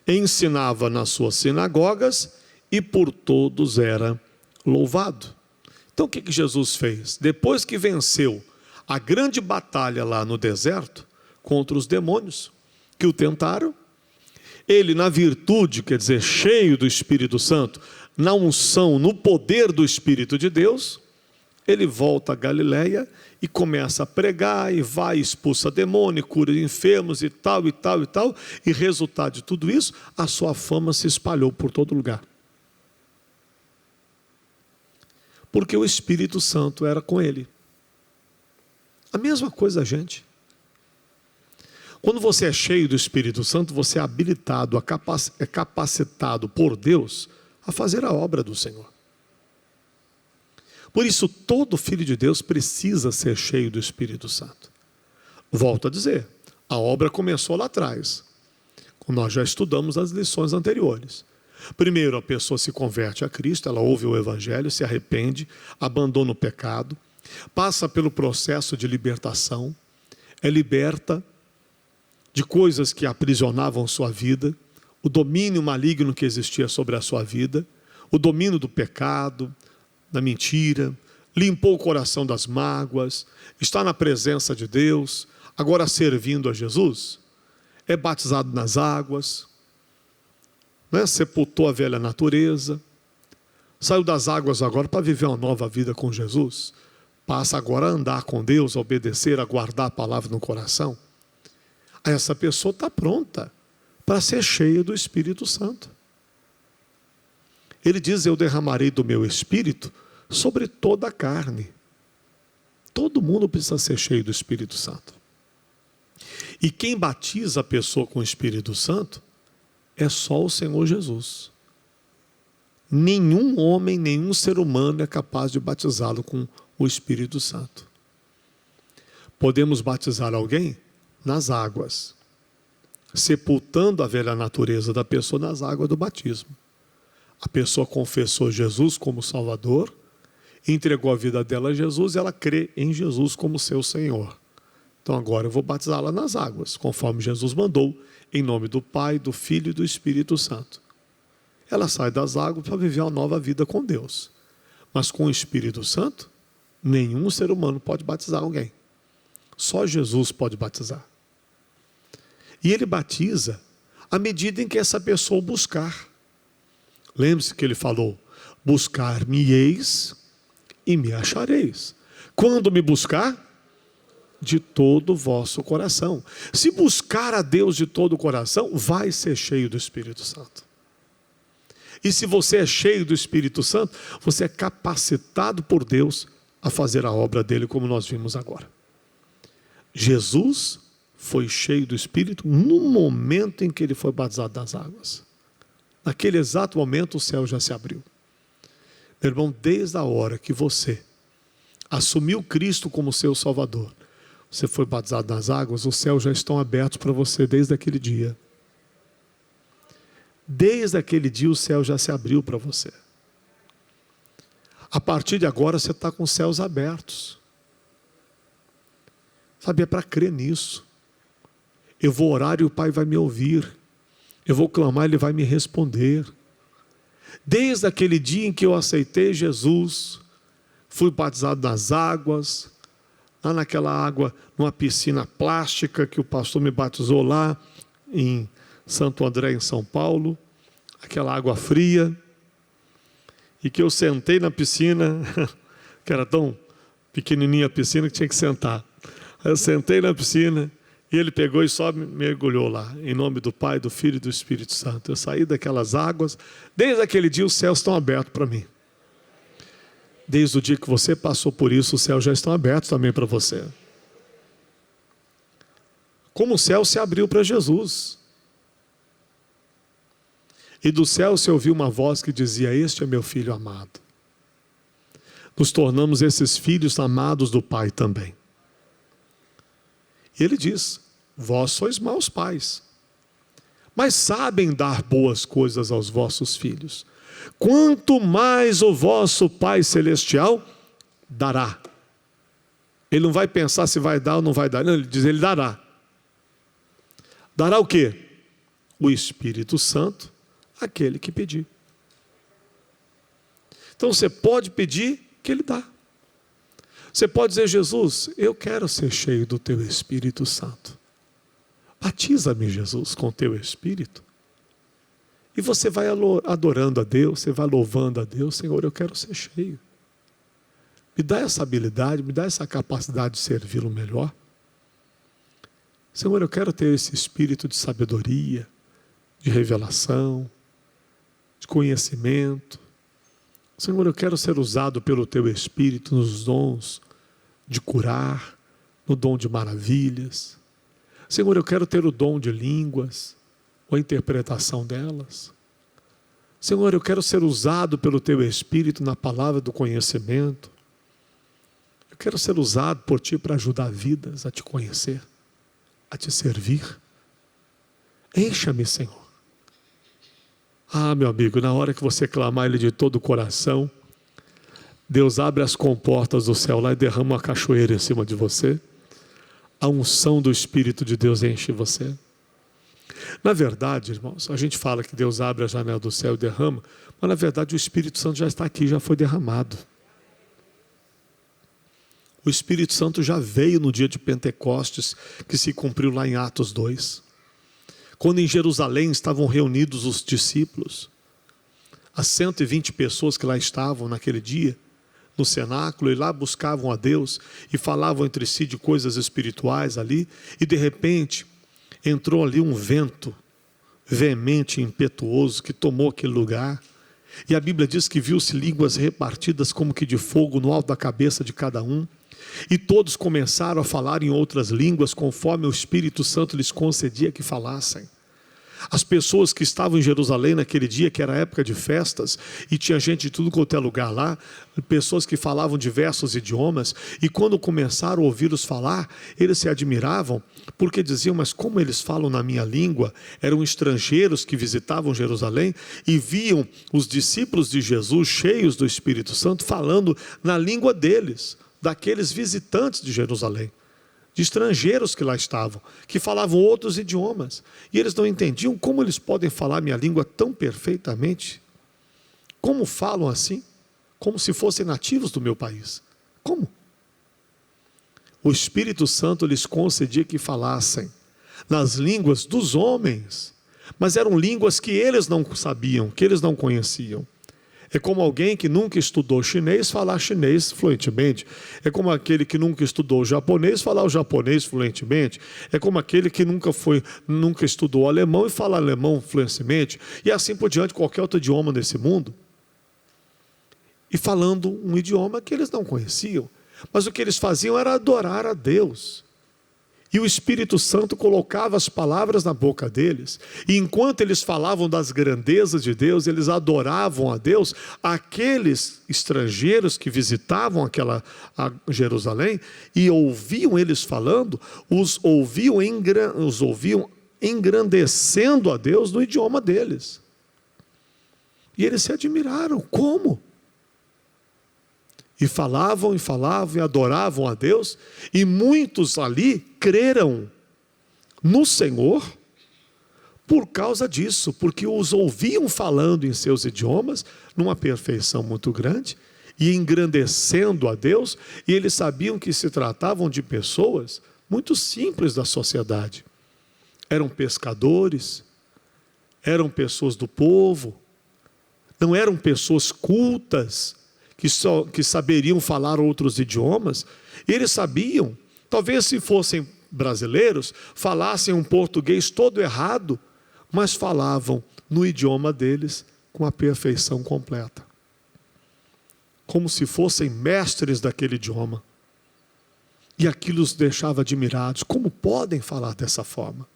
Ensinava nas suas sinagogas e por todos era louvado. Então o que Jesus fez? Depois que venceu a grande batalha lá no deserto, contra os demônios que o tentaram, ele na virtude, quer dizer, cheio do Espírito Santo, na unção, no poder do Espírito de Deus, ele volta a Galileia e começa a pregar, e vai, expulsa demônio, cura enfermos e tal, e tal, e tal, e resultado de tudo isso, a sua fama se espalhou por todo lugar. Porque o Espírito Santo era com ele. A mesma coisa a gente. Quando você é cheio do Espírito Santo, você é habilitado, é capacitado por Deus a fazer a obra do Senhor. Por isso, todo filho de Deus precisa ser cheio do Espírito Santo. Volto a dizer, a obra começou lá atrás, como nós já estudamos nas lições anteriores. Primeiro, a pessoa se converte a Cristo, ela ouve o Evangelho, se arrepende, abandona o pecado, passa pelo processo de libertação, é liberta de coisas que aprisionavam sua vida, o domínio maligno que existia sobre a sua vida, o domínio do pecado, da mentira, limpou o coração das mágoas, está na presença de Deus, agora servindo a Jesus, é batizado nas águas, né? Sepultou a velha natureza, saiu das águas agora para viver uma nova vida com Jesus, passa agora a andar com Deus, a obedecer, a guardar a palavra no coração. Essa pessoa está pronta para ser cheia do Espírito Santo. Ele diz, eu derramarei do meu Espírito sobre toda a carne. Todo mundo precisa ser cheio do Espírito Santo. E quem batiza a pessoa com o Espírito Santo é só o Senhor Jesus. Nenhum homem, nenhum ser humano é capaz de batizá-lo com o Espírito Santo. Podemos batizar alguém nas águas, sepultando a velha natureza da pessoa nas águas do batismo. A pessoa confessou Jesus como Salvador, entregou a vida dela a Jesus, e ela crê em Jesus como seu Senhor. Então agora eu vou batizá-la nas águas, conforme Jesus mandou, em nome do Pai, do Filho e do Espírito Santo. Ela sai das águas para viver uma nova vida com Deus. Mas com o Espírito Santo, nenhum ser humano pode batizar alguém. Só Jesus pode batizar. E ele batiza à medida em que essa pessoa buscar. Lembre-se que ele falou, buscar-me-eis e me achareis. Quando me buscar? De todo o vosso coração. Se buscar a Deus de todo o coração, vai ser cheio do Espírito Santo. E se você é cheio do Espírito Santo, você é capacitado por Deus a fazer a obra dele, como nós vimos agora. Jesus foi cheio do Espírito no momento em que ele foi batizado nas águas. Naquele exato momento o céu já se abriu. Meu irmão, desde a hora que você assumiu Cristo como seu Salvador, você foi batizado nas águas, os céus já estão abertos para você desde aquele dia. Desde aquele dia o céu já se abriu para você. A partir de agora você está com os céus abertos. Sabe, é para crer nisso. Eu vou orar e o Pai vai me ouvir. Eu vou clamar e Ele vai me responder. Desde aquele dia em que eu aceitei Jesus, fui batizado nas águas, lá naquela água, numa piscina plástica que o pastor me batizou lá em Santo André, em São Paulo, aquela água fria, e que eu sentei na piscina, que era tão pequenininha a piscina que tinha que sentar. Aí eu sentei na piscina, e ele pegou e só mergulhou lá, em nome do Pai, do Filho e do Espírito Santo. Eu saí daquelas águas, desde aquele dia os céus estão abertos para mim. Desde o dia que você passou por isso, os céus já estão abertos também para você. Como o céu se abriu para Jesus. E do céu se ouviu uma voz que dizia: este é meu filho amado. Nos tornamos esses filhos amados do Pai também. E ele diz: vós sois maus pais, mas sabem dar boas coisas aos vossos filhos. Quanto mais o vosso Pai Celestial dará. Ele não vai pensar se vai dar ou não vai dar. Não, ele diz, ele dará. Dará o quê? O Espírito Santo, aquele que pedir. Então você pode pedir que Ele dá. Você pode dizer: Jesus, eu quero ser cheio do Teu Espírito Santo. Batiza-me, Jesus, com Teu Espírito. E você vai adorando a Deus, você vai louvando a Deus. Senhor, eu quero ser cheio. Me dá essa habilidade, me dá essa capacidade de servi-lo melhor. Senhor, eu quero ter esse espírito de sabedoria, de revelação, de conhecimento. Senhor, eu quero ser usado pelo Teu Espírito nos dons de curar, no dom de maravilhas. Senhor, eu quero ter o dom de línguas, ou a interpretação delas. Senhor, eu quero ser usado pelo Teu Espírito na palavra do conhecimento. Eu quero ser usado por Ti para ajudar vidas a Te conhecer, a Te servir. Encha-me, Senhor. Ah, meu amigo, na hora que você clamar Ele de todo o coração, Deus abre as comportas do céu lá e derrama uma cachoeira em cima de você. A unção do Espírito de Deus enche você. Na verdade, irmãos, a gente fala que Deus abre a janela do céu e derrama, mas na verdade o Espírito Santo já está aqui, já foi derramado. O Espírito Santo já veio no dia de Pentecostes, que se cumpriu lá em Atos 2. Quando em Jerusalém estavam reunidos os discípulos, as 120 pessoas que lá estavam naquele dia, no cenáculo, e lá buscavam a Deus, e falavam entre si de coisas espirituais ali, e de repente, entrou ali um vento veemente e impetuoso que tomou aquele lugar, e a Bíblia diz que viu-se línguas repartidas como que de fogo no alto da cabeça de cada um, e todos começaram a falar em outras línguas, conforme o Espírito Santo lhes concedia que falassem. As pessoas que estavam em Jerusalém naquele dia, que era época de festas, e tinha gente de tudo quanto é lugar lá, pessoas que falavam diversos idiomas, e quando começaram a ouvi-los falar, eles se admiravam, porque diziam: mas como eles falam na minha língua? Eram estrangeiros que visitavam Jerusalém, e viam os discípulos de Jesus, cheios do Espírito Santo, falando na língua deles, daqueles visitantes de Jerusalém, de estrangeiros que lá estavam, que falavam outros idiomas, e eles não entendiam como eles podem falar minha língua tão perfeitamente. Como falam assim? Como se fossem nativos do meu país. Como? O Espírito Santo lhes concedia que falassem nas línguas dos homens, mas eram línguas que eles não sabiam, que eles não conheciam. É como alguém que nunca estudou chinês falar chinês fluentemente. É como aquele que nunca estudou japonês falar o japonês fluentemente. É como aquele que nunca estudou alemão e falar alemão fluentemente. E assim por diante, qualquer outro idioma nesse mundo. E falando um idioma que eles não conheciam. Mas o que eles faziam era adorar a Deus. E o Espírito Santo colocava as palavras na boca deles. E enquanto eles falavam das grandezas de Deus, eles adoravam a Deus, aqueles estrangeiros que visitavam a Jerusalém e ouviam eles falando, os ouviam engrandecendo a Deus no idioma deles. E eles se admiraram. Como? E falavam e adoravam a Deus, e muitos ali creram no Senhor por causa disso, porque os ouviam falando em seus idiomas, numa perfeição muito grande, e engrandecendo a Deus, e eles sabiam que se tratavam de pessoas muito simples da sociedade. Eram pescadores, eram pessoas do povo, não eram pessoas cultas, que saberiam falar outros idiomas. Eles sabiam, talvez se fossem brasileiros, falassem um português todo errado, mas falavam no idioma deles com a perfeição completa. Como se fossem mestres daquele idioma. E aquilo os deixava admirados. Como podem falar dessa forma?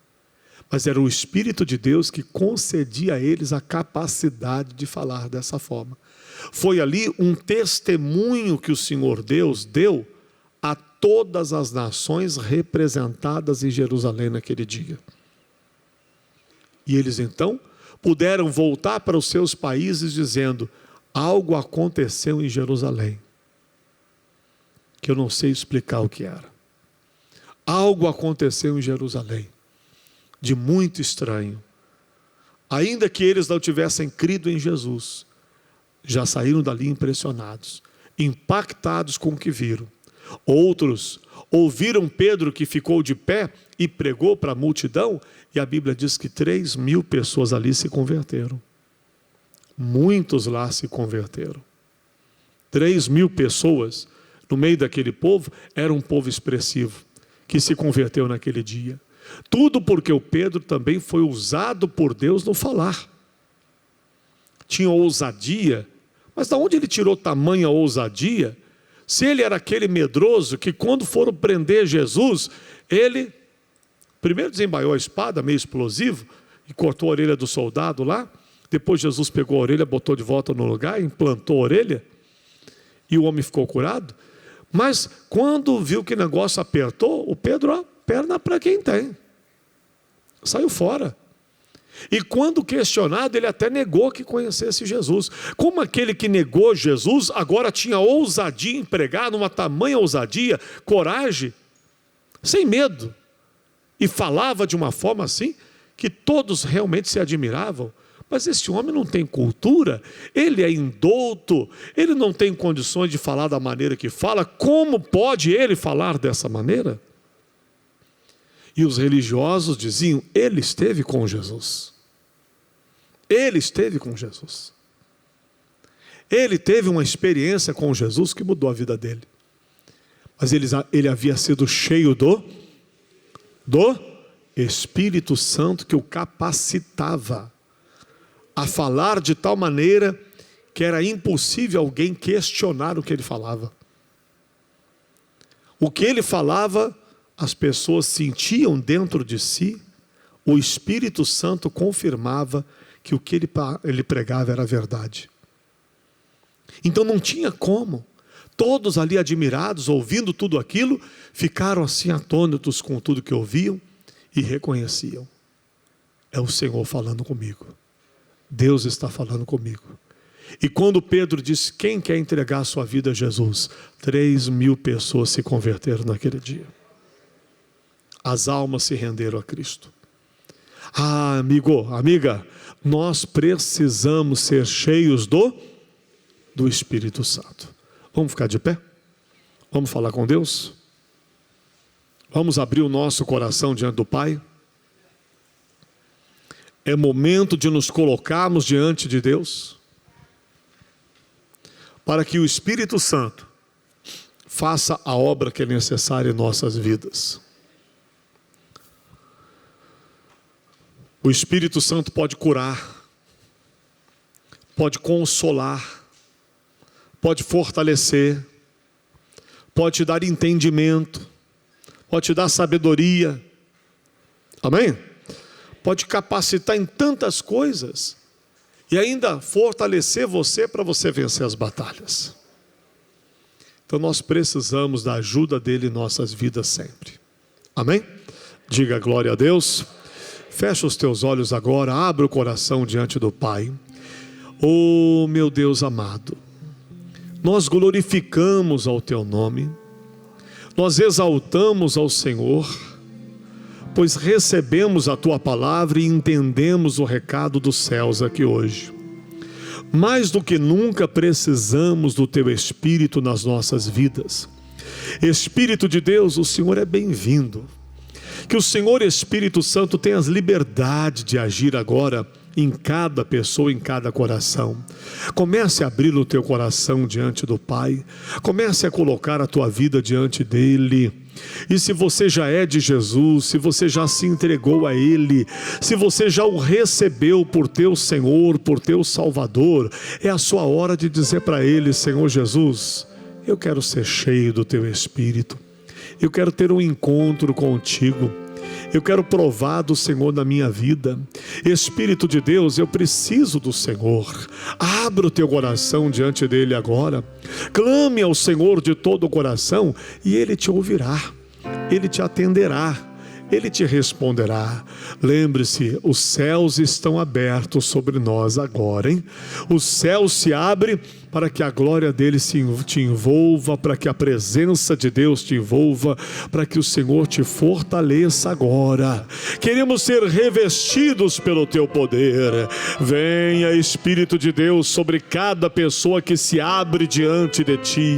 Mas era o Espírito de Deus que concedia a eles a capacidade de falar dessa forma. Foi ali um testemunho que o Senhor Deus deu a todas as nações representadas em Jerusalém naquele dia. E eles então puderam voltar para os seus países dizendo: algo aconteceu em Jerusalém, que eu não sei explicar o que era. Algo aconteceu em Jerusalém, de muito estranho. Ainda que eles não tivessem crido em Jesus, já saíram dali impressionados, impactados com o que viram. Outros ouviram Pedro, que ficou de pé e pregou para a multidão, e a Bíblia diz que 3.000 pessoas ali se converteram. Muitos lá se converteram. 3.000 pessoas no meio daquele povo, era um povo expressivo, que se converteu naquele dia. Tudo porque o Pedro também foi usado por Deus no falar. Tinha ousadia. Mas de onde ele tirou tamanha ousadia? Se ele era aquele medroso que quando foram prender Jesus, ele primeiro desembaiou a espada, meio explosivo, e cortou a orelha do soldado lá. Depois Jesus pegou a orelha, botou de volta no lugar, implantou a orelha, e o homem ficou curado. Mas quando viu que o negócio apertou, o Pedro, perna para quem tem. Saiu fora. E quando questionado, ele até negou que conhecesse Jesus. Como aquele que negou Jesus, agora tinha ousadia em pregar, numa tamanha ousadia, coragem, sem medo. E falava de uma forma assim, que todos realmente se admiravam. Mas esse homem não tem cultura, ele é indouto, ele não tem condições de falar da maneira que fala. Como pode ele falar dessa maneira? E os religiosos diziam: ele esteve com Jesus. Ele esteve com Jesus. Ele teve uma experiência com Jesus que mudou a vida dele. Mas ele havia sido cheio do Espírito Santo, que o capacitava a falar de tal maneira que era impossível alguém questionar o que ele falava. O que ele falava, as pessoas sentiam dentro de si, o Espírito Santo confirmava que o que ele pregava era verdade. Então não tinha como. Todos ali admirados, ouvindo tudo aquilo, ficaram assim atônitos com tudo que ouviam e reconheciam: é o Senhor falando comigo. Deus está falando comigo. E quando Pedro disse: quem quer entregar a sua vida a Jesus? 3.000 pessoas se converteram naquele dia. As almas se renderam a Cristo. Ah, amigo, amiga, nós precisamos ser cheios do Espírito Santo. Vamos ficar de pé? Vamos falar com Deus? Vamos abrir o nosso coração diante do Pai? É momento de nos colocarmos diante de Deus, para que o Espírito Santo faça a obra que é necessária em nossas vidas. O Espírito Santo pode curar, pode consolar, pode fortalecer, pode te dar entendimento, pode te dar sabedoria, amém? Pode capacitar em tantas coisas e ainda fortalecer você para você vencer as batalhas. Então nós precisamos da ajuda dele em nossas vidas sempre, amém? Diga glória a Deus. Fecha os teus olhos agora, abre o coração diante do Pai. Oh meu Deus amado, nós glorificamos ao teu nome, nós exaltamos ao Senhor, pois recebemos a tua palavra e entendemos o recado dos céus aqui hoje. Mais do que nunca precisamos do teu Espírito nas nossas vidas. Espírito de Deus, o Senhor é bem-vindo. Que o Senhor Espírito Santo tenha as liberdade de agir agora em cada pessoa, em cada coração. Comece a abrir o teu coração diante do Pai. Comece a colocar a tua vida diante dEle. E se você já é de Jesus, se você já se entregou a Ele, se você já o recebeu por teu Senhor, por teu Salvador, é a sua hora de dizer para Ele: Senhor Jesus, eu quero ser cheio do teu Espírito. Eu quero ter um encontro contigo. Eu quero provar do Senhor na minha vida. Espírito de Deus, eu preciso do Senhor. Abra o teu coração diante dele agora. Clame ao Senhor de todo o coração e Ele te ouvirá. Ele te atenderá. Ele te responderá. Lembre-se, os céus estão abertos sobre nós agora, hein? O céu se abre para que a glória dele te envolva, para que a presença de Deus te envolva, para que o Senhor te fortaleça agora. Queremos ser revestidos pelo teu poder. Venha, Espírito de Deus, sobre cada pessoa que se abre diante de ti.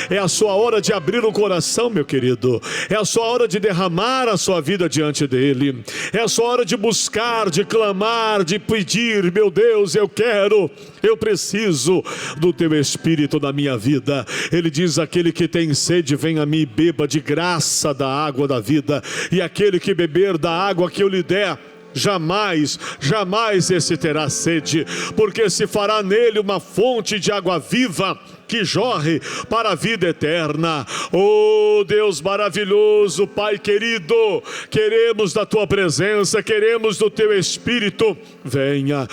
É a sua hora de abrir o coração, meu querido. É a sua hora de derramar a sua vida diante dele. É a sua hora de buscar, de clamar, de pedir: meu Deus, eu quero, eu preciso do teu Espírito na minha vida. Ele diz: aquele que tem sede, venha a mim e beba de graça da água da vida, e aquele que beber da água que eu lhe der, jamais esse terá sede, porque se fará nele uma fonte de água viva que jorre para a vida eterna. Oh Deus maravilhoso, Pai querido, queremos da tua presença, queremos do teu Espírito. Venha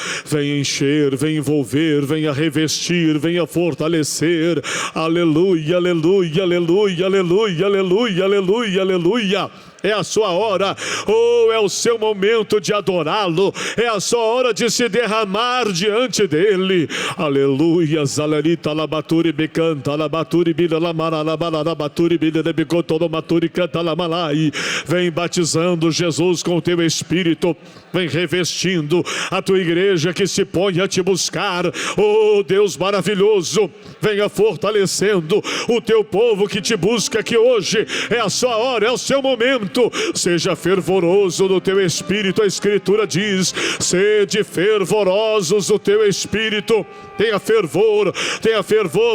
encher, venha envolver, venha revestir, venha fortalecer. Aleluia, aleluia, aleluia, aleluia, aleluia, aleluia, aleluia. É a sua hora, ou é o seu momento de adorá-lo, é a sua hora de se derramar diante dele. Aleluia, zalarita labaturi becanta labaturi bila lamara labaturi bila debicoto lamaturi canta lamalai. Vem batizando Jesus com o teu Espírito, vem revestindo a tua igreja que se põe a te buscar. Oh Deus maravilhoso, venha fortalecendo o teu povo que te busca, que hoje é a sua hora, é o seu momento. Seja fervoroso no teu Espírito. A Escritura diz: sede fervorosos no teu Espírito. Tenha fervor,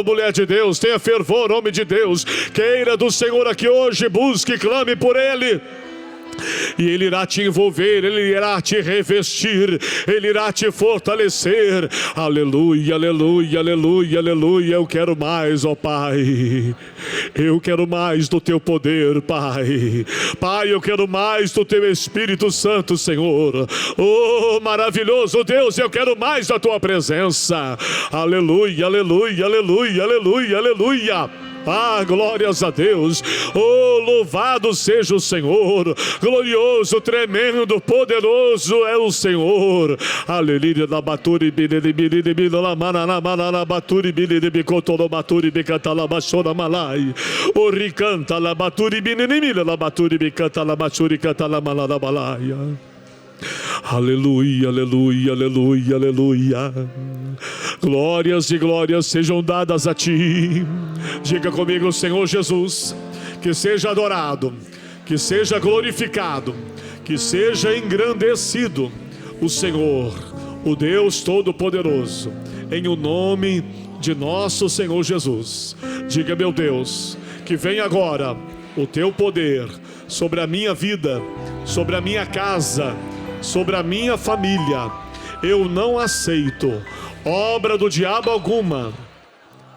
mulher de Deus, tenha fervor, homem de Deus. Queira do Senhor aqui hoje, busque e clame por Ele. E Ele irá te envolver, Ele irá te revestir, Ele irá te fortalecer. Aleluia, aleluia, aleluia, aleluia. Eu quero mais, ó Pai. Eu quero mais do teu poder, Pai. Pai, eu quero mais do teu Espírito Santo, Senhor. Oh, maravilhoso Deus, eu quero mais da tua presença. Aleluia, aleluia, aleluia, aleluia, aleluia. Ah, glórias a Deus. Oh, louvado seja o Senhor. Glorioso, tremendo, poderoso é o Senhor. Aleluia. Labaturi bilibili la manana manana baturi bilibi kotolo baturi bicata la bashora malai. Ori canta la baturi binimila la baturi bicata la bachuri canta la malala balaia. Aleluia, aleluia, aleluia, aleluia. Glórias e glórias sejam dadas a ti. Diga comigo: Senhor Jesus, que seja adorado, que seja glorificado, que seja engrandecido o Senhor, o Deus Todo-Poderoso, em o nome de nosso Senhor Jesus. Diga: meu Deus, que venha agora o teu poder sobre a minha vida, sobre a minha casa, sobre a minha família. Eu não aceito obra do diabo alguma.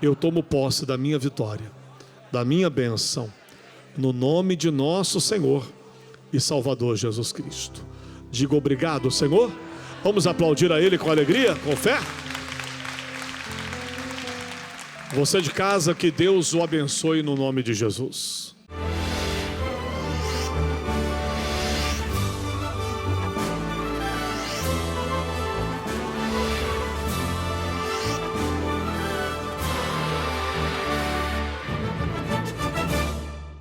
Eu tomo posse da minha vitória, da minha bênção, no nome de nosso Senhor e Salvador Jesus Cristo. Diga obrigado, Senhor. Vamos aplaudir a Ele com alegria, com fé. Você de casa, que Deus o abençoe no nome de Jesus.